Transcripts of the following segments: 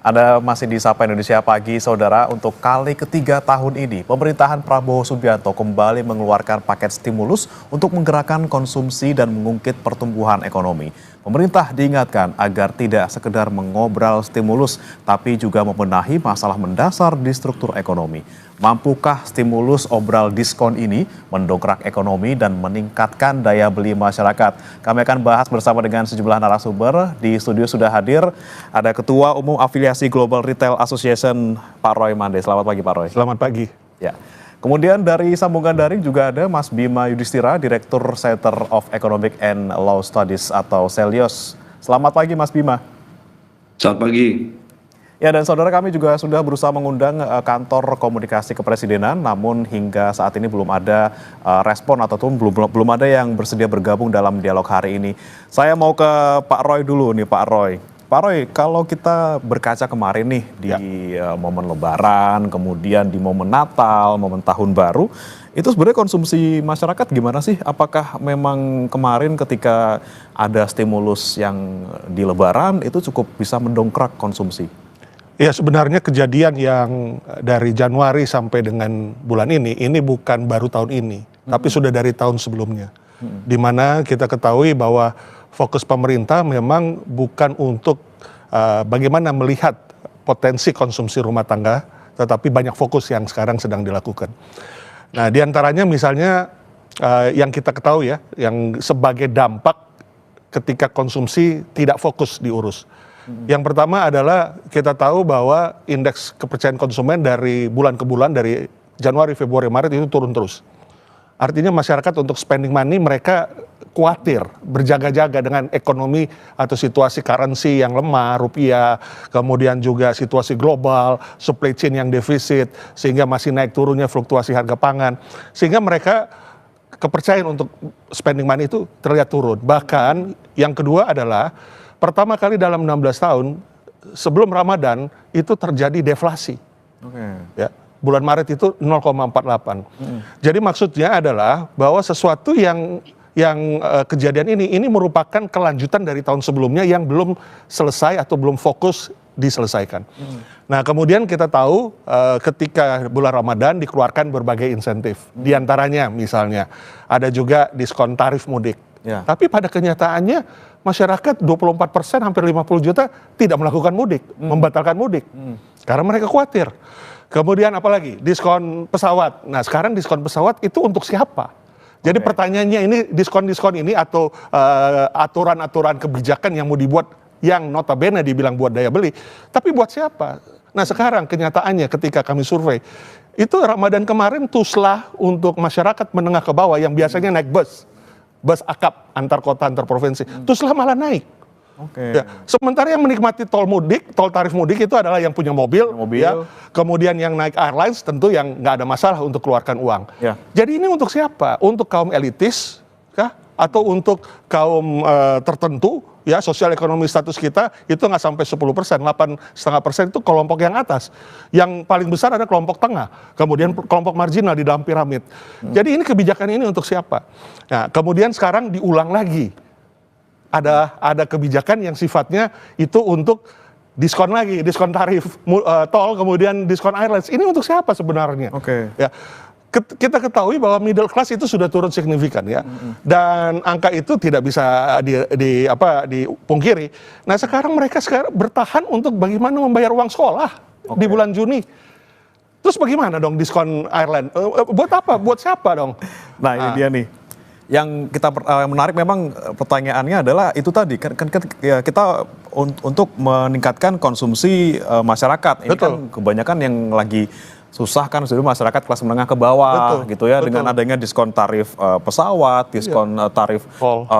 Anda masih di Sapa Indonesia Pagi, Saudara. Untuk kali ketiga tahun ini, pemerintahan Prabowo Subianto kembali mengeluarkan paket stimulus untuk menggerakkan konsumsi dan mengungkit pertumbuhan ekonomi. Pemerintah diingatkan agar tidak sekedar mengobral stimulus, tapi juga membenahi masalah mendasar di struktur ekonomi. Mampukah stimulus obral diskon ini mendongkrak ekonomi dan meningkatkan daya beli masyarakat? Kami akan bahas bersama dengan sejumlah narasumber. Di studio sudah hadir, ada Ketua Umum Afiliasi Global Retail Association, Pak Roy Mande. Selamat pagi, Pak Roy. Selamat pagi. Ya. Kemudian dari sambungan daring juga ada Mas Bima Yudhistira, Direktur Center of Economic and Law Studies atau CELIOS. Selamat pagi, Mas Bima. Selamat pagi. Ya, dan saudara, kami juga sudah berusaha mengundang kantor komunikasi kepresidenan, namun hingga saat ini belum ada respon ataupun belum ada yang bersedia bergabung dalam dialog hari ini. Saya mau ke Pak Roy dulu nih, Pak Roy. Pak Roy, kalau kita berkaca kemarin nih di momen Lebaran, kemudian di momen Natal, momen Tahun Baru, itu sebenarnya konsumsi masyarakat gimana sih? Apakah memang kemarin ketika ada stimulus yang di Lebaran itu cukup bisa mendongkrak konsumsi? Ya, sebenarnya kejadian yang dari Januari sampai dengan bulan ini bukan baru tahun ini, tapi sudah dari tahun sebelumnya. Di mana kita ketahui bahwa fokus pemerintah memang bukan untuk bagaimana melihat potensi konsumsi rumah tangga, tetapi banyak fokus yang sekarang sedang dilakukan. Nah, diantaranya misalnya yang kita ketahui ya, yang sebagai dampak ketika konsumsi tidak fokus diurus. Yang pertama adalah kita tahu bahwa indeks kepercayaan konsumen dari bulan ke bulan, dari Januari, Februari, Maret itu turun terus. Artinya masyarakat untuk spending money mereka khawatir, berjaga-jaga dengan ekonomi atau situasi currency yang lemah, rupiah, kemudian juga situasi global, supply chain yang defisit, sehingga masih naik turunnya fluktuasi harga pangan. Sehingga mereka kepercayaan untuk spending money itu terlihat turun. Bahkan yang kedua adalah pertama kali dalam 16 tahun sebelum Ramadan itu terjadi deflasi. Ya, bulan Maret itu 0,48. Jadi maksudnya adalah bahwa sesuatu yang kejadian ini merupakan kelanjutan dari tahun sebelumnya yang belum selesai atau belum fokus diselesaikan. Nah, kemudian kita tahu ketika bulan Ramadan dikeluarkan berbagai insentif. Di antaranya misalnya ada juga diskon tarif mudik. Ya. Tapi pada kenyataannya masyarakat 24%, hampir 50 juta tidak melakukan mudik, membatalkan mudik. Karena mereka khawatir. Kemudian apalagi? Diskon pesawat. Nah, sekarang diskon pesawat itu untuk siapa? Jadi pertanyaannya ini diskon-diskon ini atau aturan-aturan kebijakan yang mau dibuat yang notabene dibilang buat daya beli, tapi buat siapa? Nah, sekarang kenyataannya ketika kami survei, itu Ramadan kemarin tuslah untuk masyarakat menengah ke bawah yang biasanya naik bus akap antar kota, antar provinsi, tuslah malah naik. Ya. Sementara yang menikmati tol tarif mudik itu adalah yang punya mobil. Ya. Kemudian yang naik airlines tentu yang nggak ada masalah untuk keluarkan uang. Ya. Jadi ini untuk siapa? Untuk kaum elitis, kah? Atau untuk kaum tertentu? Ya, sosial ekonomi status kita itu nggak sampai 10%, 8,5% itu kelompok yang atas. Yang paling besar ada kelompok tengah, kemudian kelompok marginal di dalam piramid. Jadi ini kebijakan ini untuk siapa? Nah, kemudian sekarang diulang lagi. Ada kebijakan yang sifatnya itu untuk diskon lagi, diskon tarif tol, kemudian diskon airlines. Ini untuk siapa sebenarnya? Ya. Kita ketahui bahwa middle class itu sudah turun signifikan ya, dan angka itu tidak bisa dipungkiri. Nah, sekarang mereka bertahan untuk bagaimana membayar uang sekolah di bulan Juni. Terus bagaimana dong diskon airline? Buat apa? Buat siapa dong? Nah, ini dia nih. Yang kita menarik memang pertanyaannya adalah itu tadi kan kita untuk meningkatkan konsumsi masyarakat. Ini kan kebanyakan yang lagi susah kan sudah masyarakat kelas menengah ke bawah gitu ya, dengan adanya diskon tarif pesawat, diskon tarif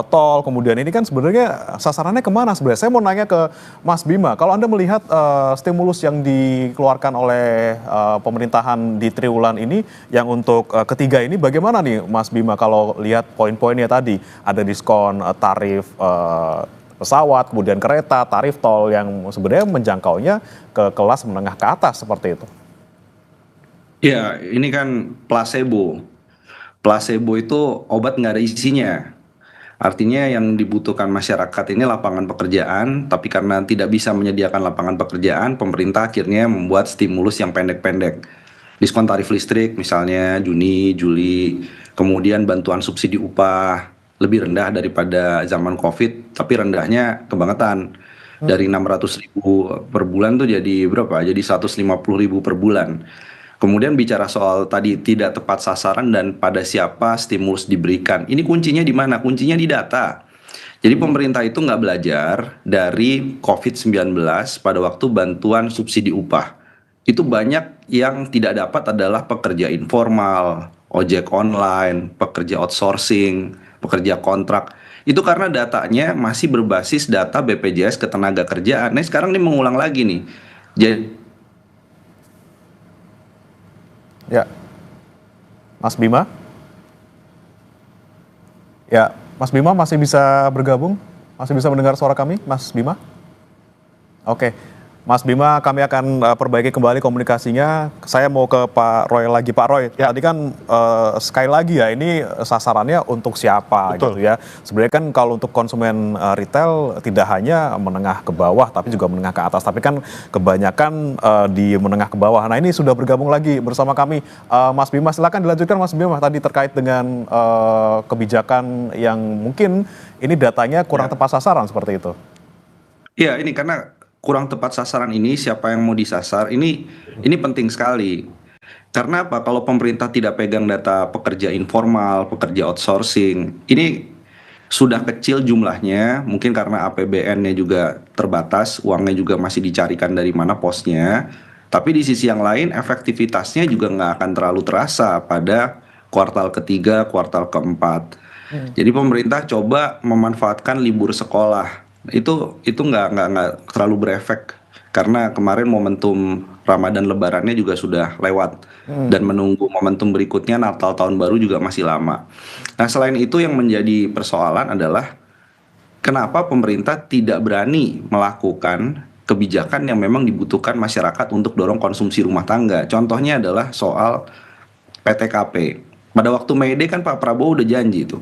tol. Kemudian ini kan sebenarnya sasarannya kemana sebenarnya? Saya mau nanya ke Mas Bima, kalau Anda melihat stimulus yang dikeluarkan oleh pemerintahan di triwulan ini yang untuk ketiga ini bagaimana nih Mas Bima, kalau lihat poin-poinnya tadi ada diskon tarif pesawat, kemudian kereta, tarif tol yang sebenarnya menjangkaunya ke kelas menengah ke atas seperti itu. Ya, ini kan placebo. Placebo itu obat nggak ada isinya. Artinya yang dibutuhkan masyarakat ini lapangan pekerjaan, tapi karena tidak bisa menyediakan lapangan pekerjaan, pemerintah akhirnya membuat stimulus yang pendek-pendek. Diskon tarif listrik misalnya Juni, Juli, kemudian bantuan subsidi upah lebih rendah daripada zaman COVID, tapi rendahnya kebangetan. Dari 600.000 per bulan tuh jadi berapa? Jadi 150.000 per bulan. Kemudian bicara soal tadi tidak tepat sasaran dan pada siapa stimulus diberikan. Ini kuncinya di mana? Kuncinya di data. Jadi pemerintah itu nggak belajar dari COVID-19 pada waktu bantuan subsidi upah. Itu banyak yang tidak dapat adalah pekerja informal, ojek online, pekerja outsourcing, pekerja kontrak. Itu karena datanya masih berbasis data BPJS Ketenagakerjaan. Nah sekarang ini mengulang lagi nih. Jadi Ya, Mas Bima? Ya, Mas Bima masih bisa bergabung? Masih bisa mendengar suara kami, Mas Bima? Oke, Mas Bima, kami akan perbaiki kembali komunikasinya. Saya mau ke Pak Roy lagi. Pak Roy, tadi kan sekali lagi ya, ini sasarannya untuk siapa Betul. gitu ya. Sebenarnya kan kalau untuk konsumen retail tidak hanya menengah ke bawah, tapi juga menengah ke atas. Tapi kan kebanyakan di menengah ke bawah. Nah ini sudah bergabung lagi bersama kami. Mas Bima, silakan dilanjutkan Mas Bima. Tadi terkait dengan kebijakan yang mungkin ini datanya kurang tepat sasaran seperti itu. ya ini karena kurang tepat sasaran ini siapa yang mau disasar ini penting sekali. Karena apa? Kalau pemerintah tidak pegang data pekerja informal, pekerja outsourcing, ini sudah kecil jumlahnya, mungkin karena APBN-nya juga terbatas, uangnya juga masih dicarikan dari mana posnya. Tapi di sisi yang lain, efektivitasnya juga nggak akan terlalu terasa pada kuartal ketiga, kuartal keempat. Jadi pemerintah coba memanfaatkan libur sekolah. Itu nggak terlalu berefek karena kemarin momentum Ramadan Lebarannya juga sudah lewat dan menunggu momentum berikutnya Natal Tahun Baru juga masih lama. Nah, selain itu yang menjadi persoalan adalah kenapa pemerintah tidak berani melakukan kebijakan yang memang dibutuhkan masyarakat untuk dorong konsumsi rumah tangga. Contohnya adalah soal PTKP. Pada waktu Mei Day kan Pak Prabowo udah janji itu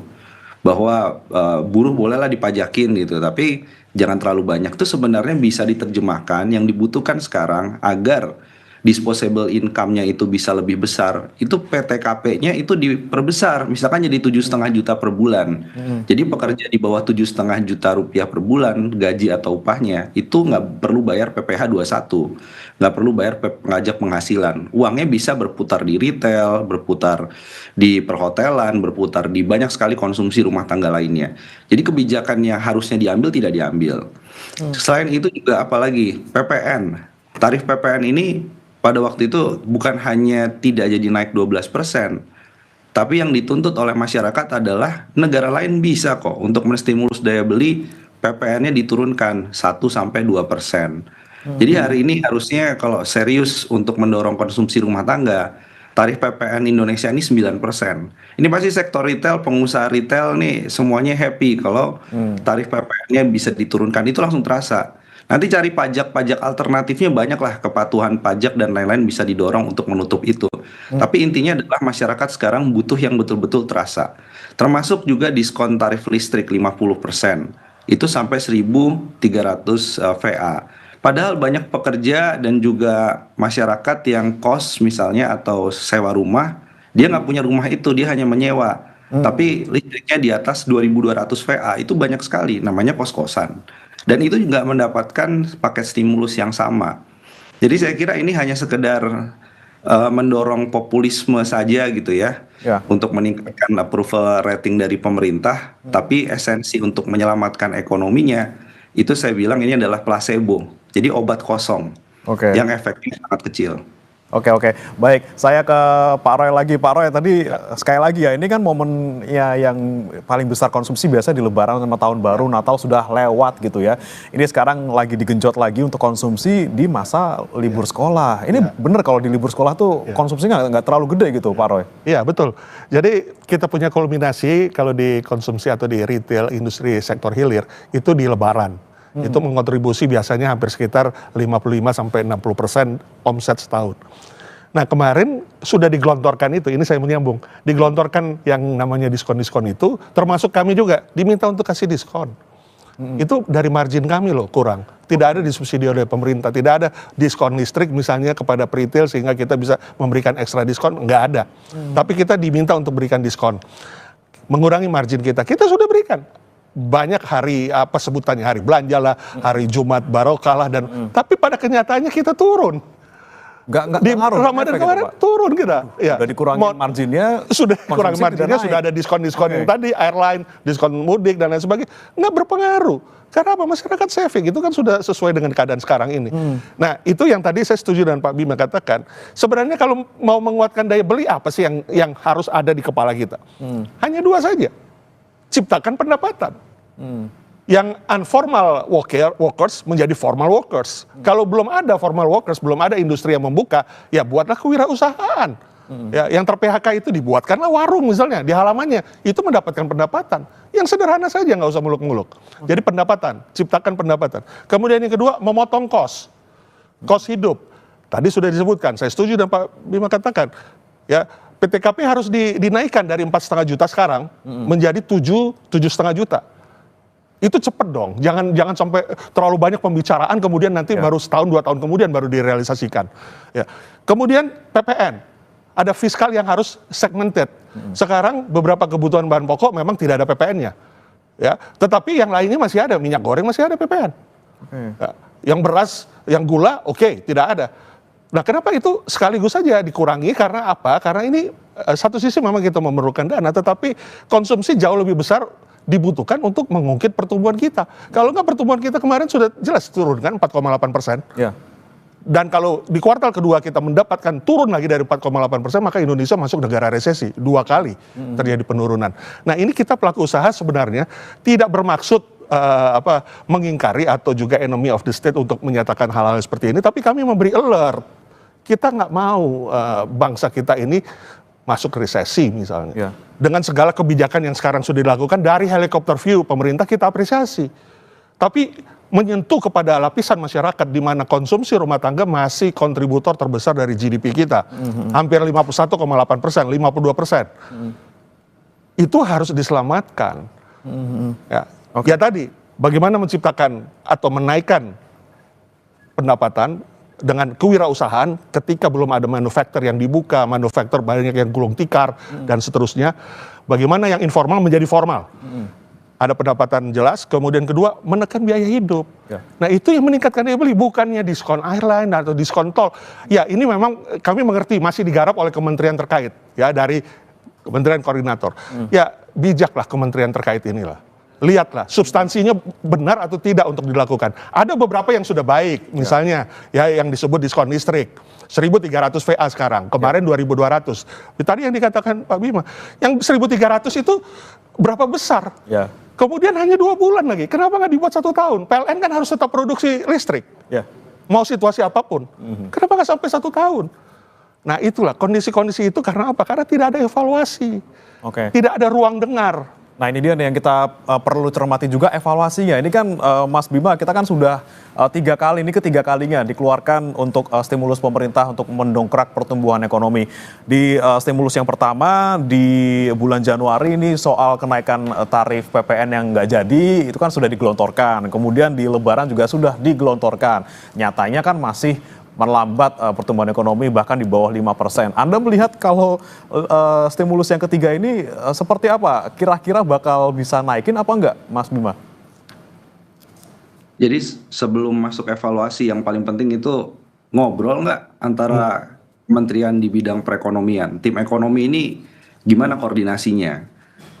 bahwa buruh bolehlah dipajakin gitu, tapi jangan terlalu banyak. Itu sebenarnya bisa diterjemahkan yang dibutuhkan sekarang agar disposable income-nya itu bisa lebih besar. Itu PTKP-nya itu diperbesar, misalkan jadi 7,5 juta per bulan. Jadi pekerja di bawah 7,5 juta rupiah per bulan gaji atau upahnya itu nggak perlu bayar PPh 21, nggak perlu bayar pengajak penghasilan. Uangnya bisa berputar di retail, berputar di perhotelan, berputar di banyak sekali konsumsi rumah tangga lainnya. Jadi kebijakan yang harusnya diambil tidak diambil. Selain itu juga apalagi PPN. Tarif PPN ini pada waktu itu bukan hanya tidak jadi naik 12%, tapi yang dituntut oleh masyarakat adalah negara lain bisa kok untuk menstimulus daya beli PPN-nya diturunkan 1-2%. Jadi hari ini harusnya kalau serius untuk mendorong konsumsi rumah tangga, tarif PPN Indonesia ini 9%. Ini pasti sektor retail, pengusaha retail nih semuanya happy kalau tarif PPN-nya bisa diturunkan, itu langsung terasa. Nanti cari pajak-pajak alternatifnya banyak lah, kepatuhan pajak dan lain-lain bisa didorong untuk menutup itu. Tapi intinya adalah masyarakat sekarang butuh yang betul-betul terasa. Termasuk juga diskon tarif listrik 50%. Itu sampai 1.300 VA. Padahal banyak pekerja dan juga masyarakat yang kos misalnya atau sewa rumah, dia nggak punya rumah itu, dia hanya menyewa. Tapi listriknya di atas 2.200 VA, itu banyak sekali, namanya kos-kosan. Dan itu juga mendapatkan paket stimulus yang sama. Jadi saya kira ini hanya sekedar mendorong populisme saja gitu ya, Ya. untuk meningkatkan approval rating dari pemerintah, tapi esensi untuk menyelamatkan ekonominya, itu saya bilang ini adalah placebo. Jadi obat kosong Oke. yang efeknya sangat kecil. Oke, baik. Saya ke Pak Roy lagi. Pak Roy, tadi sekali lagi ya, ini kan momennya yang paling besar konsumsi biasa di Lebaran sama Tahun Baru, Natal sudah lewat gitu ya. Ini sekarang lagi digenjot lagi untuk konsumsi di masa libur sekolah. Ini bener kalau di libur sekolah tuh konsumsinya nggak terlalu gede gitu, Pak Roy. Iya, betul. Jadi kita punya kulminasi kalau di konsumsi atau di retail, industri sektor hilir, itu di Lebaran. Itu mengontribusi biasanya hampir sekitar 55-60% omset setahun. Nah kemarin sudah digelontorkan itu, ini saya menyambung, digelontorkan yang namanya diskon-diskon itu, termasuk kami juga diminta untuk kasih diskon. Itu dari margin kami loh kurang. Tidak ada disubsidi oleh pemerintah, tidak ada diskon listrik misalnya kepada retail sehingga kita bisa memberikan ekstra diskon, nggak ada. Tapi kita diminta untuk berikan diskon. Mengurangi margin kita sudah berikan. Banyak hari, apa sebutannya, hari belanja lah, hari Jumat barokah lah, dan tapi pada kenyataannya kita turun. Nggak Di ngaruh, Ramadan efek itu, kemarin Pak? turun kita. Ya. Udah dikurangi marginnya, Sudah kurang konsumsi marginnya, tidak sudah naik. ada diskon-diskon yang Oke. tadi, airline, diskon mudik dan lain sebagainya. Nggak berpengaruh. Karena apa? Masyarakat saving, itu kan sudah sesuai dengan keadaan sekarang ini. Nah itu yang tadi saya setuju dengan Pak Bima katakan, sebenarnya kalau mau menguatkan daya beli, apa sih yang harus ada di kepala kita? Hanya dua saja. Ciptakan pendapatan. Yang informal workers menjadi formal workers. Kalau belum ada formal workers, belum ada industri yang membuka, ya buatlah kewirausahaan. Ya, yang ter-PHK itu dibuatkanlah warung misalnya di halamannya, itu mendapatkan pendapatan. Yang sederhana saja, nggak usah muluk-muluk. Jadi pendapatan, ciptakan pendapatan. Kemudian yang kedua, memotong kos hidup. Tadi sudah disebutkan, saya setuju dan Pak Bima katakan, ya PTKP harus dinaikkan dari 4,5 juta sekarang menjadi 7,5 juta. Itu cepet dong, jangan sampai terlalu banyak pembicaraan kemudian nanti baru setahun 2 tahun kemudian baru direalisasikan. Ya. Kemudian PPN, ada fiskal yang harus segmented. Sekarang beberapa kebutuhan bahan pokok memang tidak ada PPN-nya, ya. Tetapi yang lainnya masih ada, minyak goreng masih ada PPN. Ya. Yang beras, yang gula, oke, tidak ada. Nah, kenapa itu sekaligus saja dikurangi? Karena apa? Karena ini satu sisi memang kita memerlukan dana, tetapi konsumsi jauh lebih besar dibutuhkan untuk mengungkit pertumbuhan kita. Kalau nggak, pertumbuhan kita kemarin sudah jelas turun kan 4,8%. Ya. Dan kalau di kuartal kedua kita mendapatkan turun lagi dari 4,8%, maka Indonesia masuk negara resesi 2 kali terjadi penurunan. Nah ini kita pelaku usaha sebenarnya tidak bermaksud mengingkari atau juga enemy of the state untuk menyatakan hal-hal seperti ini, tapi kami memberi alert. Kita nggak mau bangsa kita ini masuk resesi misalnya. Ya. Dengan segala kebijakan yang sekarang sudah dilakukan dari helikopter view pemerintah kita apresiasi. Tapi menyentuh kepada lapisan masyarakat di mana konsumsi rumah tangga masih kontributor terbesar dari GDP kita. Hampir 51,8%, 52%. Itu harus diselamatkan. Ya. Ya tadi, bagaimana menciptakan atau menaikkan pendapatan dengan kewirausahaan ketika belum ada manufaktur yang dibuka, manufaktur banyak yang gulung tikar dan seterusnya. Bagaimana yang informal menjadi formal. Ada pendapatan jelas, kemudian kedua menekan biaya hidup. Ya. Nah itu yang meningkatkan daya beli, bukannya diskon airline atau diskon tol. Ya ini memang kami mengerti masih digarap oleh kementerian terkait, ya dari kementerian koordinator. Ya bijaklah kementerian terkait inilah. Lihatlah substansinya benar atau tidak untuk dilakukan. Ada beberapa yang sudah baik, misalnya ya yang disebut diskon listrik. 1.300 VA sekarang, kemarin 2.200. Tadi yang dikatakan Pak Bima, yang 1.300 itu berapa besar? Ya. Kemudian hanya 2 bulan lagi, kenapa nggak dibuat 1 tahun? PLN kan harus tetap produksi listrik, Ya. mau situasi apapun. Kenapa nggak sampai 1 tahun? Nah itulah kondisi-kondisi itu karena apa? Karena tidak ada evaluasi, Oke. tidak ada ruang dengar. Nah ini dia nih yang kita perlu cermati juga evaluasinya. Ini kan Mas Bima, kita kan sudah 3 kali, ini ketiga kalinya dikeluarkan untuk stimulus pemerintah untuk mendongkrak pertumbuhan ekonomi. Di stimulus yang pertama di bulan Januari ini soal kenaikan tarif PPN yang nggak jadi, itu kan sudah digelontorkan. Kemudian di Lebaran juga sudah digelontorkan. Nyatanya kan masih melambat pertumbuhan ekonomi bahkan di bawah 5%. Anda melihat kalau stimulus yang ketiga ini seperti apa? Kira-kira bakal bisa naikin apa enggak, Mas Bima? Jadi sebelum masuk evaluasi yang paling penting itu ngobrol nggak antara kementerian di bidang perekonomian. Tim ekonomi ini gimana koordinasinya?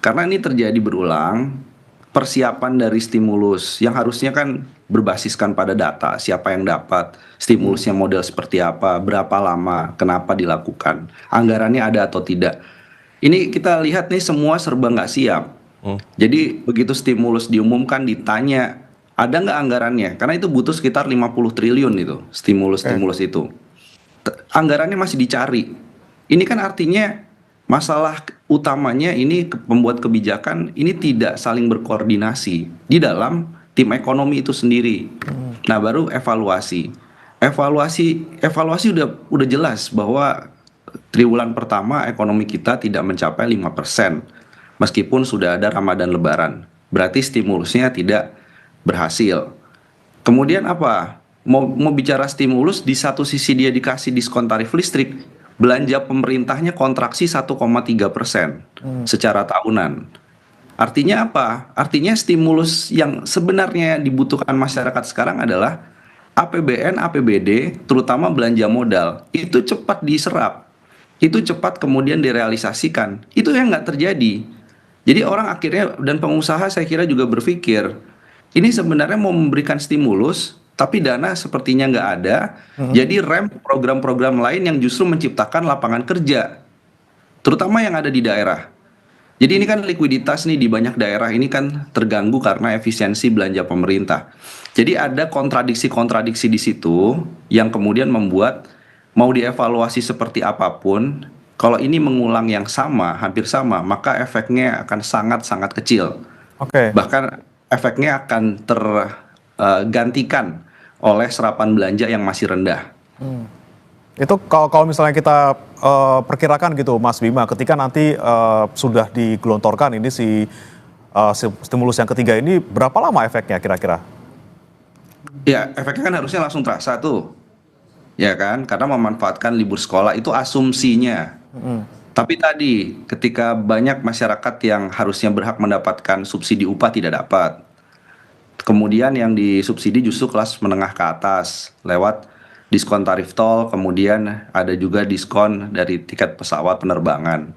Karena ini terjadi berulang, persiapan dari stimulus yang harusnya kan berbasiskan pada data, siapa yang dapat, stimulusnya model seperti apa, berapa lama, kenapa dilakukan, anggarannya ada atau tidak. Ini kita lihat nih semua serba nggak siap. Jadi begitu stimulus diumumkan ditanya, ada nggak anggarannya? Karena itu butuh sekitar 50 triliun itu, stimulus-stimulus itu. Anggarannya masih dicari. Ini kan artinya masalah utamanya ini pembuat kebijakan ini tidak saling berkoordinasi di dalam tim ekonomi itu sendiri. Nah baru evaluasi. Evaluasi udah jelas bahwa triwulan pertama ekonomi kita tidak mencapai 5%, meskipun sudah ada Ramadan Lebaran. Berarti stimulusnya tidak berhasil. Kemudian apa? Mau bicara stimulus, di satu sisi dia dikasih diskon tarif listrik, belanja pemerintahnya kontraksi 1,3% secara tahunan. Artinya apa? Artinya stimulus yang sebenarnya dibutuhkan masyarakat sekarang adalah APBN, APBD, terutama belanja modal. Itu cepat diserap, itu cepat kemudian direalisasikan. Itu yang nggak terjadi. Jadi orang akhirnya, dan pengusaha saya kira juga berpikir, ini sebenarnya mau memberikan stimulus, tapi dana sepertinya nggak ada. Jadi rem program-program lain yang justru menciptakan lapangan kerja, terutama yang ada di daerah. Jadi ini kan likuiditas nih di banyak daerah ini kan terganggu karena efisiensi belanja pemerintah. Jadi ada kontradiksi-kontradiksi di situ yang kemudian membuat mau dievaluasi seperti apapun, kalau ini mengulang yang sama, hampir sama, maka efeknya akan sangat-sangat kecil. Oke. Bahkan efeknya akan tergantikan oleh serapan belanja yang masih rendah. Itu kalau misalnya kita perkirakan gitu Mas Bima, ketika nanti sudah digelontorkan ini stimulus yang ketiga ini, berapa lama efeknya kira-kira? Ya, efeknya kan harusnya langsung terasa tuh. Ya kan? Karena memanfaatkan libur sekolah itu asumsinya. Tapi tadi ketika banyak masyarakat yang harusnya berhak mendapatkan subsidi upah tidak dapat. Kemudian yang disubsidi justru kelas menengah ke atas lewat diskon tarif tol, kemudian ada juga diskon dari tiket pesawat penerbangan.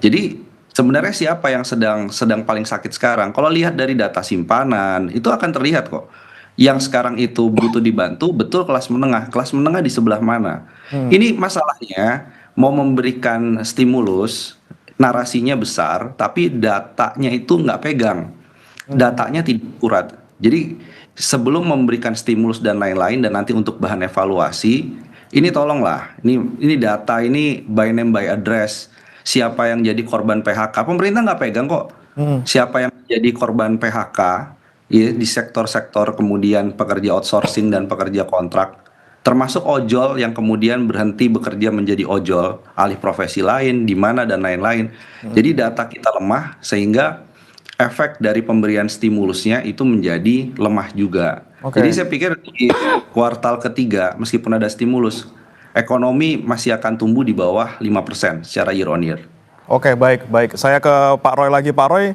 Jadi sebenarnya siapa yang sedang paling sakit sekarang? Kalau lihat dari data simpanan, itu akan terlihat kok. Yang sekarang itu butuh dibantu, betul kelas menengah. Kelas menengah di sebelah mana? Ini masalahnya, mau memberikan stimulus, narasinya besar, tapi datanya itu nggak pegang. Datanya tidak akurat. Jadi sebelum memberikan stimulus dan lain-lain, dan nanti untuk bahan evaluasi, ini tolonglah, ini data ini by name by address, siapa yang jadi korban PHK, pemerintah nggak pegang kok. Siapa yang jadi korban PHK ya, di sektor-sektor kemudian pekerja outsourcing dan pekerja kontrak, termasuk ojol yang kemudian berhenti bekerja menjadi ojol, alih profesi lain, di mana dan lain-lain. Jadi data kita lemah sehingga efek dari pemberian stimulusnya itu menjadi lemah juga. Jadi saya pikir di kuartal ketiga meskipun ada stimulus, ekonomi masih akan tumbuh di bawah 5% secara year on year. Oke, baik. Saya ke Pak Roy lagi. Pak Roy,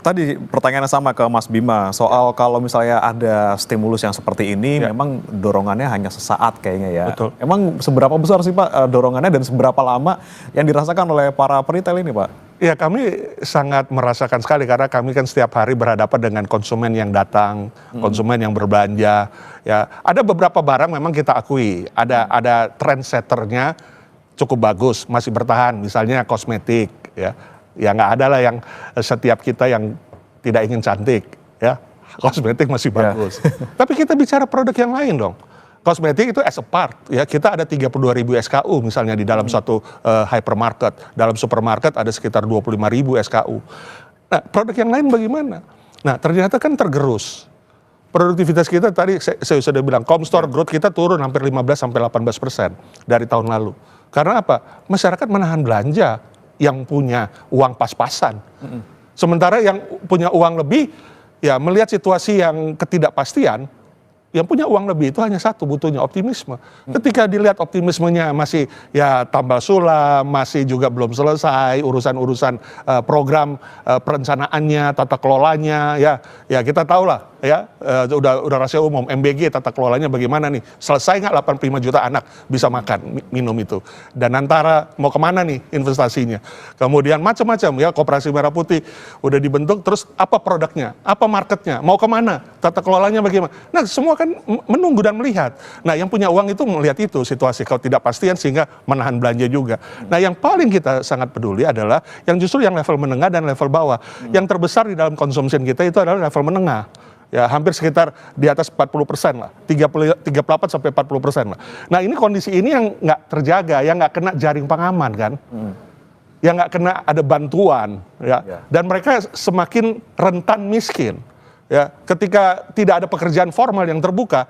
tadi pertanyaannya sama ke Mas Bima, soal kalau misalnya ada stimulus yang seperti ini, memang dorongannya hanya sesaat kayaknya ya. Betul. Emang seberapa besar sih Pak dorongannya, dan seberapa lama yang dirasakan oleh para peritel ini Pak? Ya, kami sangat merasakan sekali karena kami kan setiap hari berhadapan dengan konsumen yang datang, konsumen yang berbelanja. Ya, ada beberapa barang memang kita akui, ada trendsetternya cukup bagus, masih bertahan. Misalnya kosmetik, ya nggak ada lah yang setiap kita yang tidak ingin cantik, ya kosmetik masih bagus. Tapi kita bicara produk yang lain dong. Kosmetik itu as a part, ya kita ada 32.000 SKU misalnya di dalam satu hypermarket, dalam supermarket ada sekitar 25.000 SKU. Nah, produk yang lain bagaimana? Nah, ternyata kan tergerus. Produktivitas kita tadi saya sudah bilang, Comstore growth kita turun hampir 15-18% dari tahun lalu. Karena apa? Masyarakat menahan belanja yang punya uang pas-pasan. Sementara yang punya uang lebih, ya melihat situasi yang ketidakpastian, yang punya uang lebih itu hanya satu, butuhnya optimisme. Ketika dilihat optimismenya masih ya tambal sulam, masih juga belum selesai urusan-urusan program perencanaannya, tata kelolanya, ya kita tahulah ya udah rahasia umum MBG tata kelolanya bagaimana nih, selesai nggak 85 juta anak bisa makan minum itu, dan antara mau kemana nih investasinya, kemudian macam-macam ya, Koperasi Merah Putih udah dibentuk, terus apa produknya, apa marketnya, mau kemana, tata kelolanya bagaimana. Nah, semua kan menunggu dan melihat. Nah, yang punya uang itu melihat itu situasi kalau tidak pastian sehingga menahan belanja juga. Nah, yang paling kita sangat peduli adalah yang justru yang level menengah dan level bawah. Yang terbesar di dalam konsumsi kita itu adalah level menengah. Ya, hampir sekitar di atas 40% lah, 38 sampai 40% lah. Nah, ini kondisi ini yang nggak terjaga, yang nggak kena jaring pengaman kan, yang nggak kena ada bantuan, ya. Dan mereka semakin rentan miskin. Ya, ketika tidak ada pekerjaan formal yang terbuka,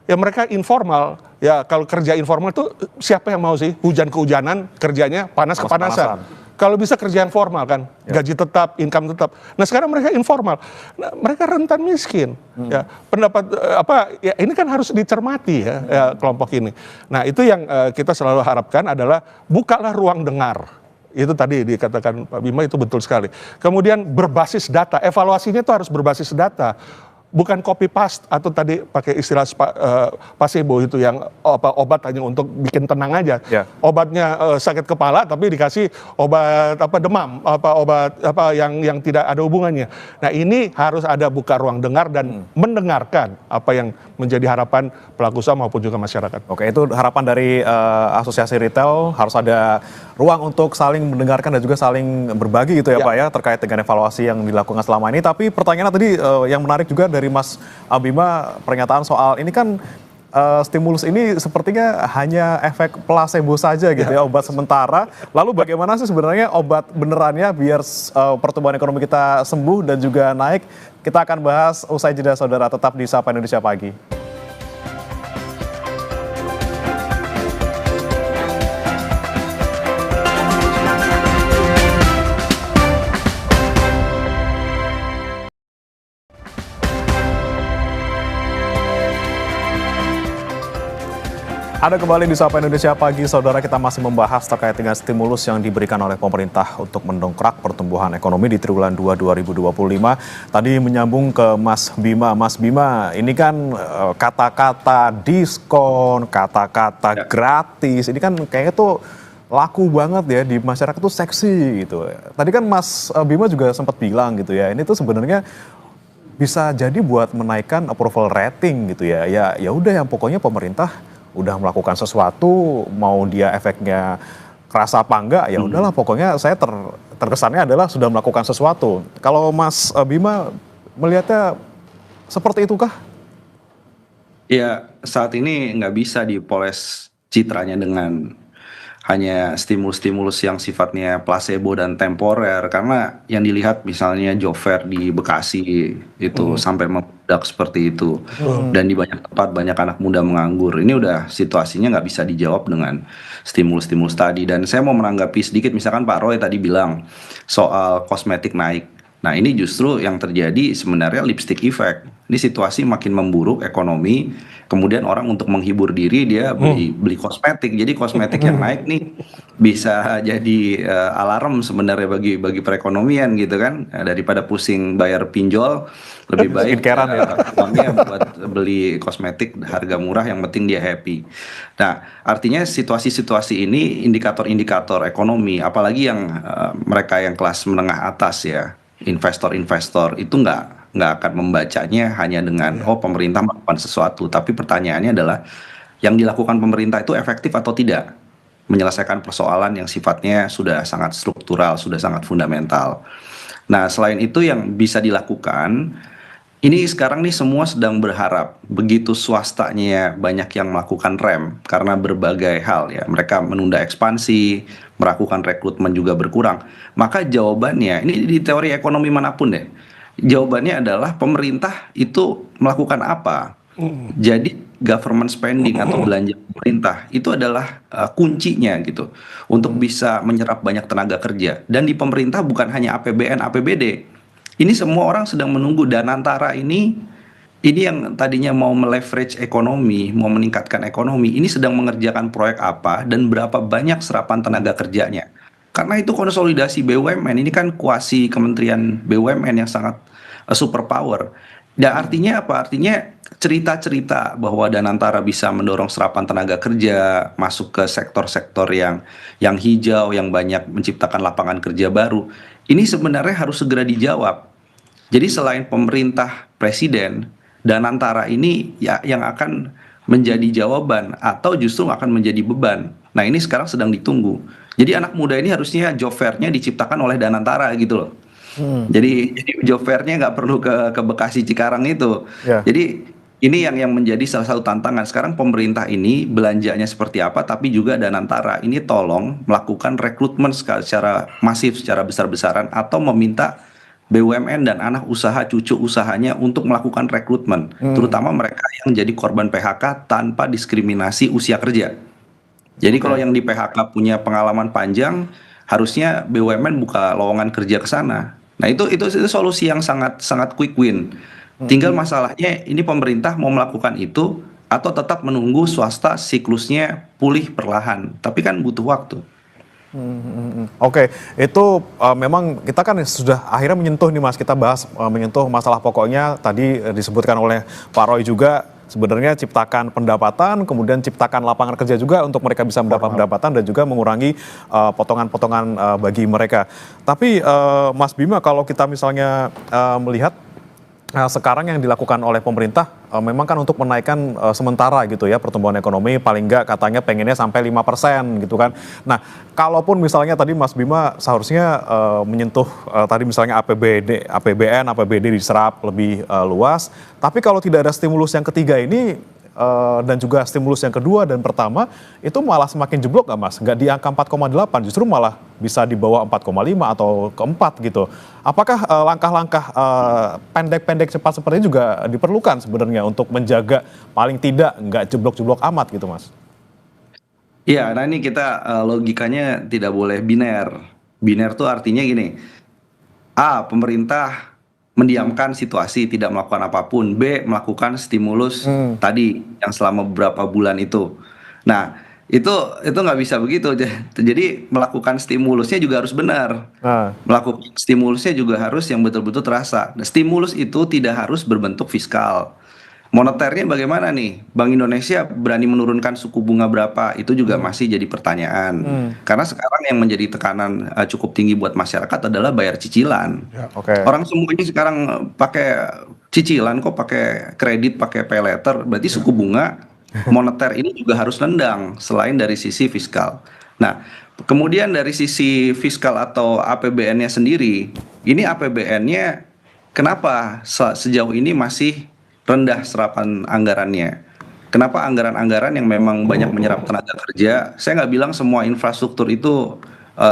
ya mereka informal. Ya kalau kerja informal itu siapa yang mau sih? Hujan kehujanan, kerjanya panas kepanasan. Kalau bisa kerjaan formal kan, gaji tetap, income tetap. Nah sekarang mereka informal, nah, mereka rentan miskin. Ya pendapat ya ini kan harus dicermati ya, kelompok ini. Nah itu yang kita selalu harapkan adalah bukalah ruang dengar. Itu tadi dikatakan Pak Bima, itu betul sekali. Kemudian berbasis data, evaluasinya itu harus berbasis data. Bukan copy paste atau tadi pakai istilah placebo itu yang obat hanya untuk bikin tenang aja. Obatnya sakit kepala tapi dikasih obat demam, obat yang tidak ada hubungannya. Nah, ini harus ada buka ruang dengar dan mendengarkan apa yang menjadi harapan pelaku usaha maupun juga masyarakat. Oke, itu harapan dari Asosiasi Retail, harus ada ruang untuk saling mendengarkan dan juga saling berbagi gitu ya Pak ya, terkait dengan evaluasi yang dilakukan selama ini. Tapi pertanyaannya tadi yang menarik juga dari Mas Bima, pernyataan soal ini kan stimulus ini sepertinya hanya efek placebo saja gitu ya, obat sementara. Lalu bagaimana sih sebenarnya obat benerannya biar pertumbuhan ekonomi kita sembuh dan juga naik? Kita akan bahas usai jeda saudara, tetap di Sapa Indonesia Pagi. Ada kembali di Sapa Indonesia Pagi, saudara. Kita masih membahas terkait dengan stimulus yang diberikan oleh pemerintah untuk mendongkrak pertumbuhan ekonomi di triwulan 2 2025. Tadi menyambung ke Mas Bima. Mas Bima, ini kan kata-kata diskon, kata-kata gratis, ini kan kayaknya tuh laku banget ya di masyarakat tuh seksi gitu. Tadi kan Mas Bima juga sempat bilang gitu ya, ini tuh sebenarnya bisa jadi buat menaikkan approval rating gitu ya. Ya udah, yang pokoknya pemerintah udah melakukan sesuatu, mau dia efeknya kerasa apa enggak, ya udahlah pokoknya saya terkesannya adalah sudah melakukan sesuatu. Kalau Mas Bima melihatnya seperti itukah? Ya, saat ini nggak bisa dipoles citranya dengan hanya stimulus-stimulus yang sifatnya placebo dan temporer, karena yang dilihat misalnya job fair di Bekasi itu sampai meledak seperti itu, dan di banyak tempat banyak anak muda menganggur. Ini udah situasinya nggak bisa dijawab dengan stimulus-stimulus tadi. Dan saya mau menanggapi sedikit, misalkan Pak Roy tadi bilang soal kosmetik naik. Nah, ini justru yang terjadi sebenarnya lipstick effect. Ini situasi makin memburuk ekonomi, kemudian orang untuk menghibur diri dia beli kosmetik. Jadi kosmetik yang naik nih bisa jadi alarm sebenarnya bagi perekonomian gitu kan. Daripada pusing bayar pinjol, lebih baik uangnya buat beli kosmetik harga murah, yang penting dia happy. Nah, artinya situasi-situasi ini indikator-indikator ekonomi, apalagi yang mereka yang kelas menengah atas ya, investor-investor itu nggak akan membacanya hanya dengan pemerintah melakukan sesuatu, tapi pertanyaannya adalah yang dilakukan pemerintah itu efektif atau tidak menyelesaikan persoalan yang sifatnya sudah sangat struktural, sudah sangat fundamental. Nah, selain itu yang bisa dilakukan, ini sekarang nih semua sedang berharap begitu swastanya banyak yang melakukan rem karena berbagai hal ya, mereka menunda ekspansi, melakukan rekrutmen juga berkurang. Maka jawabannya, ini di teori ekonomi manapun deh, jawabannya adalah pemerintah itu melakukan apa? Jadi government spending atau belanja pemerintah itu adalah kuncinya gitu untuk bisa menyerap banyak tenaga kerja. Dan di pemerintah bukan hanya APBN, APBD. Ini semua orang sedang menunggu Danantara ini yang tadinya mau meleverage ekonomi, mau meningkatkan ekonomi, ini sedang mengerjakan proyek apa dan berapa banyak serapan tenaga kerjanya. Karena itu konsolidasi BUMN, ini kan kuasi kementerian BUMN yang sangat superpower. Dan artinya apa? Artinya cerita-cerita bahwa Danantara bisa mendorong serapan tenaga kerja, masuk ke sektor-sektor yang hijau, yang banyak menciptakan lapangan kerja baru. Ini sebenarnya harus segera dijawab. Jadi selain pemerintah, presiden, Danantara ini ya yang akan menjadi jawaban atau justru akan menjadi beban. Nah, ini sekarang sedang ditunggu. Jadi anak muda ini harusnya job fair-nya diciptakan oleh Danantara gitu loh. Jadi job fair-nya nggak perlu ke Bekasi Cikarang itu. Jadi ini yang menjadi salah satu tantangan. Sekarang pemerintah ini belanjanya seperti apa, tapi juga Danantara ini tolong melakukan rekrutmen secara masif, secara besar-besaran, atau meminta BUMN dan anak usaha cucu usahanya untuk melakukan rekrutmen, terutama mereka yang jadi korban PHK tanpa diskriminasi usia kerja. Jadi kalau yang di PHK punya pengalaman panjang, harusnya BUMN buka lowongan kerja ke sana. Nah, itu solusi yang sangat sangat quick win. Tinggal masalahnya ini pemerintah mau melakukan itu atau tetap menunggu swasta siklusnya pulih perlahan. Tapi kan butuh waktu. Oke, itu memang kita kan sudah akhirnya menyentuh nih Mas, kita bahas menyentuh masalah pokoknya tadi disebutkan oleh Pak Roy juga sebenarnya ciptakan pendapatan, kemudian ciptakan lapangan kerja juga untuk mereka bisa mendapat pendapatan dan juga mengurangi potongan-potongan bagi mereka. Tapi Mas Bima, kalau kita misalnya melihat sekarang yang dilakukan oleh pemerintah memang kan untuk menaikkan sementara gitu ya pertumbuhan ekonomi, paling enggak katanya pengennya sampai 5% gitu kan. Nah, kalaupun misalnya tadi Mas Bima seharusnya menyentuh tadi misalnya APBD, APBN, APBD diserap lebih luas, tapi kalau tidak ada stimulus yang ketiga ini dan juga stimulus yang kedua dan pertama itu malah semakin jeblok nggak Mas? Nggak di angka 4,8, justru malah bisa di bawah 4,5 atau ke 4 gitu. Apakah langkah-langkah pendek-pendek cepat seperti ini juga diperlukan sebenarnya untuk menjaga paling tidak nggak jeblok-jeblok amat gitu Mas? Iya, nah ini kita logikanya tidak boleh biner. Biner tuh artinya gini, A, pemerintah mendiamkan situasi, tidak melakukan apapun. B, melakukan stimulus tadi yang selama beberapa bulan itu. Nah, itu nggak bisa begitu. Jadi melakukan stimulusnya juga harus benar. Melakukan stimulusnya juga harus yang betul-betul terasa. Nah, stimulus itu tidak harus berbentuk fiskal. Moneternya bagaimana nih? Bank Indonesia berani menurunkan suku bunga berapa? Itu juga masih jadi pertanyaan. Karena sekarang yang menjadi tekanan cukup tinggi buat masyarakat adalah bayar cicilan. Orang semuanya sekarang pakai cicilan kok, pakai kredit, pakai pay letter. Berarti suku bunga moneter ini juga harus nendang selain dari sisi fiskal. Nah, kemudian dari sisi fiskal atau APBN-nya sendiri, ini APBN-nya kenapa sejauh ini masih rendah serapan anggarannya. Kenapa anggaran-anggaran yang memang banyak menyerap tenaga kerja, saya nggak bilang semua infrastruktur itu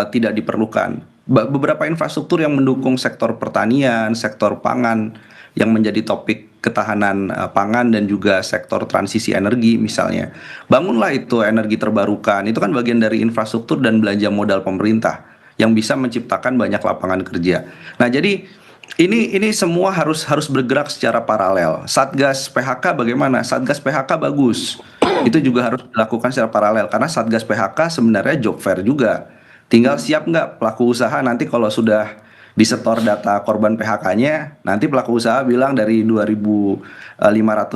tidak diperlukan. Beberapa infrastruktur yang mendukung sektor pertanian, sektor pangan, yang menjadi topik ketahanan pangan dan juga sektor transisi energi misalnya. Bangunlah itu energi terbarukan, itu kan bagian dari infrastruktur dan belanja modal pemerintah yang bisa menciptakan banyak lapangan kerja. Nah, jadi ini semua harus bergerak secara paralel. Satgas PHK bagaimana? Satgas PHK bagus. Itu juga harus dilakukan secara paralel karena Satgas PHK sebenarnya job fair juga. Tinggal siap nggak pelaku usaha nanti kalau sudah disetor data korban PHK-nya, nanti pelaku usaha bilang dari 2.500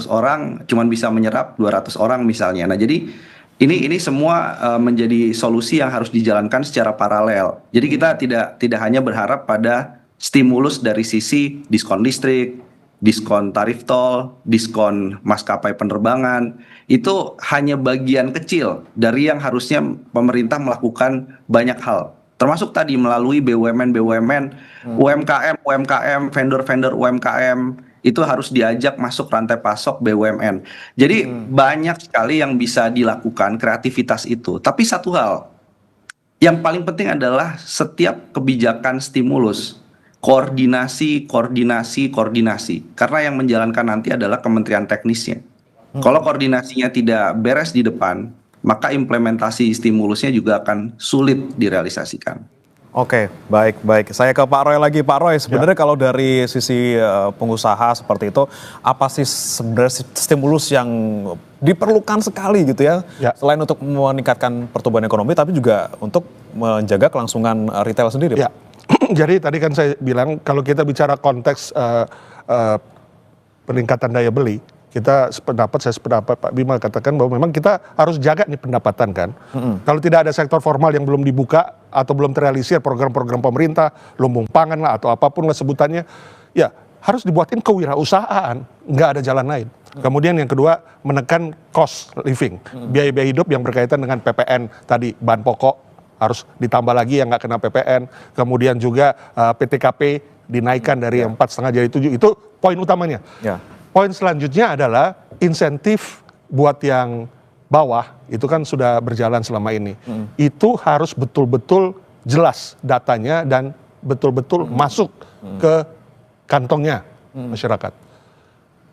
orang cuman bisa menyerap 200 orang misalnya. Nah, jadi ini semua menjadi solusi yang harus dijalankan secara paralel. Jadi kita tidak hanya berharap pada stimulus dari sisi diskon listrik, diskon tarif tol, diskon maskapai penerbangan, itu hanya bagian kecil dari yang harusnya pemerintah melakukan banyak hal. Termasuk tadi melalui BUMN, UMKM, vendor-vendor UMKM, itu harus diajak masuk rantai pasok BUMN. Jadi banyak sekali yang bisa dilakukan kreativitas itu. Tapi satu hal, yang paling penting adalah setiap kebijakan stimulus, koordinasi. Karena yang menjalankan nanti adalah kementerian teknisnya. Kalau koordinasinya tidak beres di depan, maka implementasi stimulusnya juga akan sulit direalisasikan. Oke, baik. Saya ke Pak Roy lagi. Pak Roy, sebenarnya kalau dari sisi pengusaha seperti itu, apa sih sebenarnya stimulus yang diperlukan sekali gitu ya? Selain untuk meningkatkan pertumbuhan ekonomi, tapi juga untuk menjaga kelangsungan retail sendiri, Pak? Jadi tadi kan saya bilang kalau kita bicara konteks peningkatan daya beli, saya sependapat Pak Bima katakan bahwa memang kita harus jaga nih pendapatan kan. Kalau tidak ada sektor formal yang belum dibuka atau belum terrealisir program-program pemerintah, lumbung pangan lah atau apapun lah sebutannya, ya harus dibuatin kewirausahaan, nggak ada jalan lain. Kemudian yang kedua, menekan cost living, biaya-biaya hidup yang berkaitan dengan PPN tadi, bahan pokok harus ditambah lagi yang nggak kena PPN, kemudian juga PTKP dinaikkan dari 4,5 jadi 7, itu poin utamanya. Poin selanjutnya adalah insentif buat yang bawah, itu kan sudah berjalan selama ini. Itu harus betul-betul jelas datanya dan betul-betul masuk ke kantongnya masyarakat.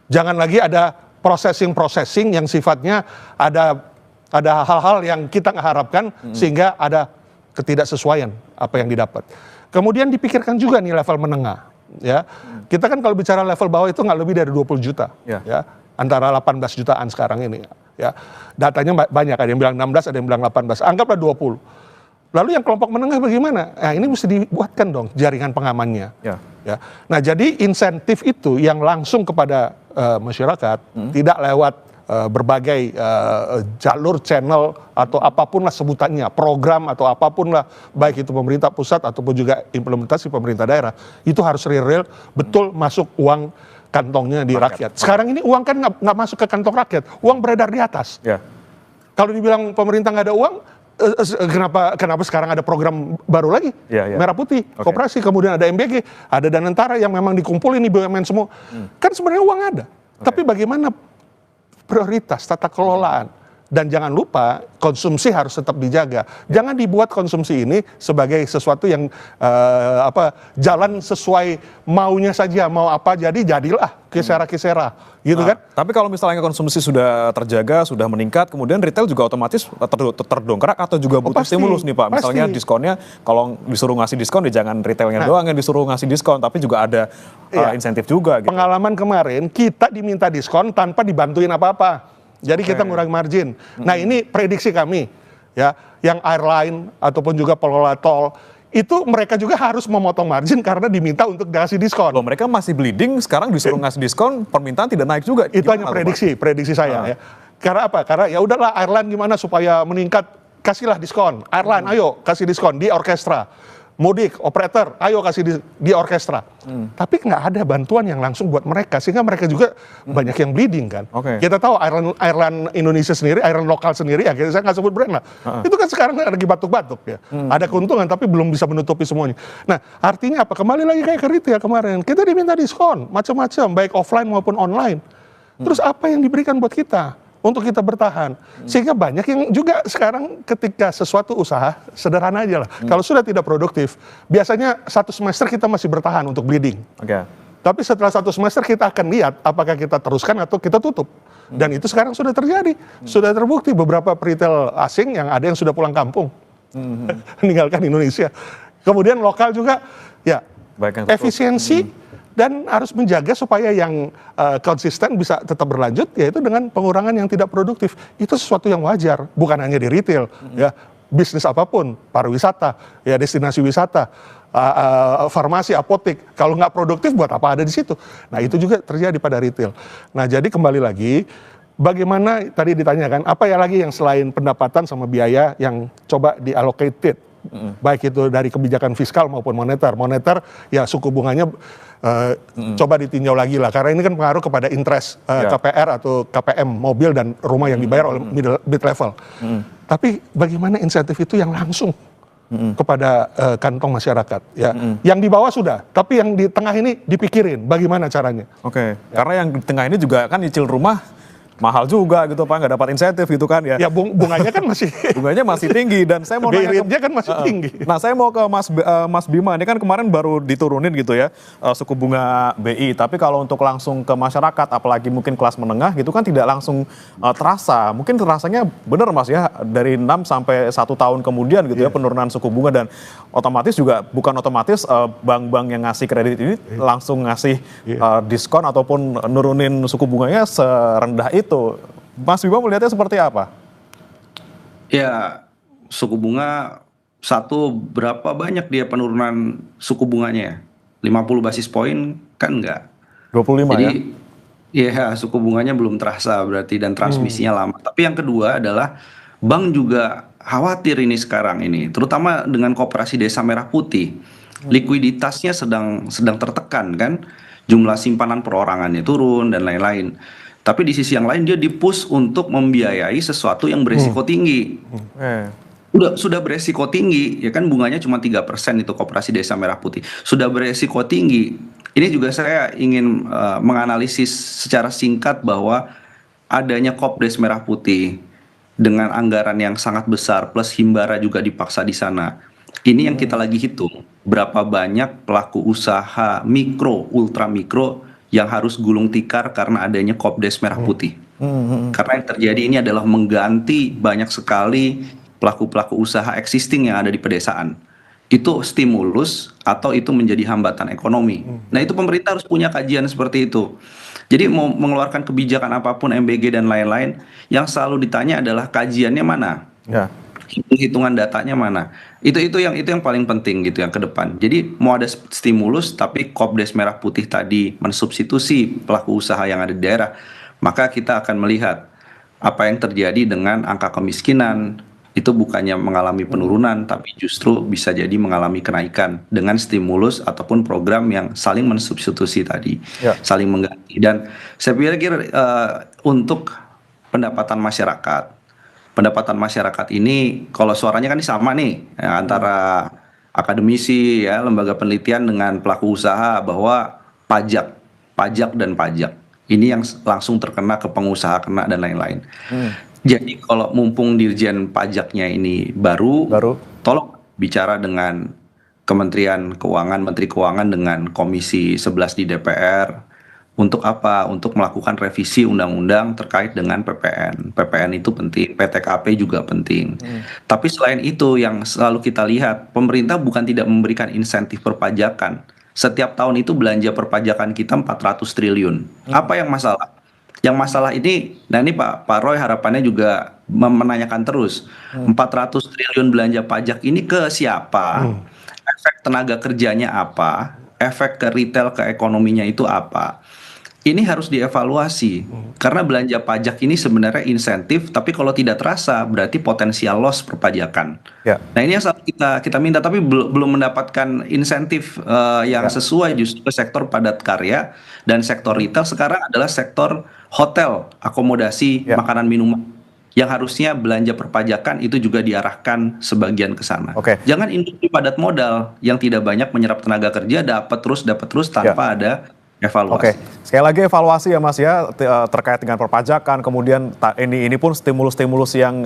Jangan lagi ada processing yang sifatnya ada hal-hal yang kita nggak harapkan sehingga ada ketidaksesuaian apa yang didapat. Kemudian dipikirkan juga nih level menengah, ya. Kita kan kalau bicara level bawah itu nggak lebih dari 20 juta, ya. Antara 18 jutaan sekarang ini, ya. Datanya banyak, ada yang bilang 16, ada yang bilang 18, anggaplah 20. Lalu yang kelompok menengah bagaimana? Nah, ini mesti dibuatkan dong jaringan pengamannya. Ya. Nah, jadi insentif itu yang langsung kepada masyarakat, tidak lewat berbagai jalur, channel, atau apapun lah sebutannya, program atau apapun lah, baik itu pemerintah pusat ataupun juga implementasi pemerintah daerah, itu harus real betul masuk uang kantongnya di rakyat. Sekarang ini uang kan nggak masuk ke kantong rakyat, uang beredar di atas. Kalau dibilang pemerintah nggak ada uang, kenapa sekarang ada program baru lagi? Merah Putih, Koperasi, kemudian ada MBG, ada Danantara yang memang dikumpulin nih BUMN semua. Kan sebenarnya uang ada. Tapi bagaimana prioritas, tata kelolaan? Dan jangan lupa konsumsi harus tetap dijaga. Jangan dibuat konsumsi ini sebagai sesuatu yang jalan sesuai maunya saja, mau apa jadilah kisera-kisera, gitu kan? Tapi kalau misalnya konsumsi sudah terjaga, sudah meningkat, kemudian retail juga otomatis terdongkrak atau juga butuh stimulus nih Pak. Misalnya diskonnya, kalau disuruh ngasih diskon, ya jangan retailnya doang yang disuruh ngasih diskon, tapi juga ada insentif juga. Gitu. Pengalaman kemarin kita diminta diskon tanpa dibantuin apa-apa. Jadi kita ngurang margin. Nah, ini prediksi kami, ya, yang airline ataupun juga pengelola tol itu mereka juga harus memotong margin karena diminta untuk dikasih diskon. Loh, mereka masih bleeding, sekarang disuruh ngasih diskon, permintaan tidak naik juga. Itu hanya prediksi saya. Ya. Karena apa? Karena ya udahlah airline gimana supaya meningkat, kasihlah diskon. Airline, ayo kasih diskon di orkestra. Mudik, operator, ayo kasih di orkestra. Tapi nggak ada bantuan yang langsung buat mereka, sehingga mereka juga banyak yang bleeding kan. Kita tahu airline Indonesia sendiri, airline lokal sendiri, ya saya nggak sebut brand lah. Itu kan sekarang lagi batuk-batuk ya. Ada keuntungan tapi belum bisa menutupi semuanya. Nah, artinya apa? Kembali lagi kayak ke retail kemarin, kita diminta diskon macam-macam, baik offline maupun online. Terus apa yang diberikan buat kita? Untuk kita bertahan. Sehingga banyak yang juga sekarang ketika sesuatu usaha, sederhana aja lah. Kalau sudah tidak produktif, biasanya 1 semester kita masih bertahan untuk bleeding. Tapi setelah 1 semester kita akan lihat apakah kita teruskan atau kita tutup. Dan itu sekarang sudah terjadi. Sudah terbukti beberapa retail asing yang ada yang sudah pulang kampung. Meninggalkan Indonesia. Kemudian lokal juga, ya efisiensi. Dan harus menjaga supaya yang konsisten bisa tetap berlanjut, yaitu dengan pengurangan yang tidak produktif. Itu sesuatu yang wajar, bukan hanya di retail, ya, bisnis apapun, pariwisata, ya destinasi wisata, farmasi, apotek. Kalau nggak produktif, buat apa ada di situ? Nah, itu juga terjadi pada retail. Nah, jadi kembali lagi, bagaimana tadi ditanyakan, apa ya lagi yang selain pendapatan sama biaya yang coba diallocated? Baik itu dari kebijakan fiskal maupun moneter. Moneter, ya suku bunganya coba ditinjau lagi lah, karena ini kan pengaruh kepada interest KPR atau KPM mobil dan rumah yang dibayar oleh mid level. Tapi bagaimana insentif itu yang langsung kepada kantong masyarakat, ya. Yang di bawah sudah, tapi yang di tengah ini dipikirin bagaimana caranya. Karena yang di tengah ini juga kan nyicil rumah mahal juga gitu Pak, nggak dapat insentif gitu kan ya. Ya bunganya kan masih bunganya masih tinggi, dan saya mau nanya kan masih tinggi. Nah, saya mau ke Mas Bima, ini kan kemarin baru diturunin gitu ya suku bunga BI, tapi kalau untuk langsung ke masyarakat, apalagi mungkin kelas menengah gitu kan tidak langsung terasa. Mungkin terasanya benar Mas ya, dari 6 sampai 1 tahun kemudian gitu ya penurunan suku bunga, dan otomatis juga bukan otomatis bank-bank yang ngasih kredit ini langsung ngasih diskon ataupun nurunin suku bunganya serendah itu. Mas Bima melihatnya seperti apa? Ya, suku bunga berapa banyak dia penurunan suku bunganya? 50 basis poin kan enggak? 25 Jadi, ya suku bunganya belum terasa berarti, dan transmisinya lama. Tapi yang kedua adalah bank juga khawatir ini sekarang ini, terutama dengan Koperasi Desa Merah Putih. Likuiditasnya sedang tertekan kan, jumlah simpanan perorangannya turun dan lain-lain. Tapi di sisi yang lain dia di-push untuk membiayai sesuatu yang beresiko tinggi. Sudah beresiko tinggi, ya kan bunganya cuma 3% itu Koperasi Desa Merah Putih. Sudah beresiko tinggi. Ini juga saya ingin menganalisis secara singkat bahwa adanya Kopdes Merah Putih dengan anggaran yang sangat besar plus himbara juga dipaksa di sana. Ini yang kita lagi hitung, berapa banyak pelaku usaha mikro, ultra mikro yang harus gulung tikar karena adanya Kopdes Merah Putih. Karena yang terjadi ini adalah mengganti banyak sekali pelaku-pelaku usaha existing yang ada di pedesaan. Itu stimulus atau itu menjadi hambatan ekonomi. Nah, itu pemerintah harus punya kajian seperti itu. Jadi mau mengeluarkan kebijakan apapun MBG dan lain-lain, yang selalu ditanya adalah kajiannya mana, Ya. hitung-hitungan datanya mana. Itu yang paling penting gitu yang ke depan. Jadi mau ada stimulus tapi Kopdes Merah Putih tadi mensubstitusi pelaku usaha yang ada di daerah, maka kita akan melihat apa yang terjadi dengan angka kemiskinan. Itu bukannya mengalami penurunan, tapi justru bisa jadi mengalami kenaikan dengan stimulus ataupun program yang saling mensubstitusi tadi, Ya. saling mengganti. Dan saya pikir untuk pendapatan masyarakat ini, kalau suaranya kan ini sama nih ya, antara akademisi ya, lembaga penelitian dengan pelaku usaha bahwa pajak dan pajak ini yang langsung terkena ke pengusaha kena dan lain-lain. Jadi kalau mumpung Dirjen Pajaknya ini baru, tolong bicara dengan Kementerian Keuangan, Menteri Keuangan dengan Komisi 11 di DPR. Untuk apa? Untuk melakukan revisi undang-undang terkait dengan PPN. PPN itu penting, PTKP juga penting. Tapi selain itu yang selalu kita lihat, pemerintah bukan tidak memberikan insentif perpajakan. Setiap tahun itu belanja perpajakan kita 400 triliun. Apa yang masalah? Yang masalah ini, nah ini Pak Roy harapannya juga menanyakan terus, 400 triliun belanja pajak ini ke siapa? Efek tenaga kerjanya apa? Efek ke retail, ke ekonominya itu apa? Ini harus dievaluasi, karena belanja pajak ini sebenarnya insentif, tapi kalau tidak terasa berarti potensial loss perpajakan. Ya. Nah ini yang selalu kita minta, tapi belum mendapatkan insentif yang sesuai justru ke sektor padat karya dan sektor retail. Sekarang adalah sektor hotel, akomodasi, makanan minuman, yang harusnya belanja perpajakan itu juga diarahkan sebagian ke sana. Jangan industri padat modal yang tidak banyak menyerap tenaga kerja dapat terus tanpa ada evaluasi. Sekali lagi evaluasi ya Mas ya terkait dengan perpajakan, kemudian ini pun stimulus-stimulus yang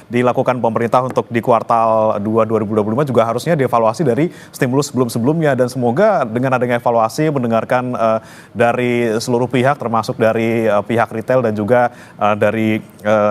dilakukan pemerintah untuk di kuartal 2 2025 juga harusnya dievaluasi dari stimulus sebelum-sebelumnya, dan semoga dengan adanya evaluasi mendengarkan dari seluruh pihak termasuk dari pihak retail dan juga dari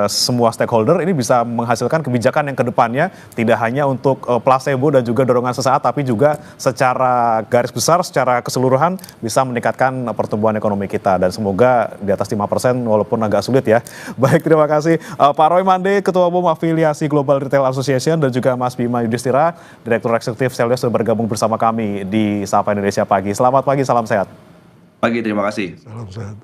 semua stakeholder, ini bisa menghasilkan kebijakan yang kedepannya tidak hanya untuk placebo dan juga dorongan sesaat, tapi juga secara garis besar, secara keseluruhan bisa meningkatkan pertumbuhan ekonomi kita, dan semoga di atas 5% walaupun agak sulit ya. Baik, terima kasih Pak Roy Mande, Ketua Umum Afiliasi Global Retail Association, dan juga Mas Bima Yudhistira, Direktur Eksekutif Seldes, sudah bergabung bersama kami di Sapa Indonesia Pagi. Selamat pagi, salam sehat. Pagi, terima kasih. Salam sehat.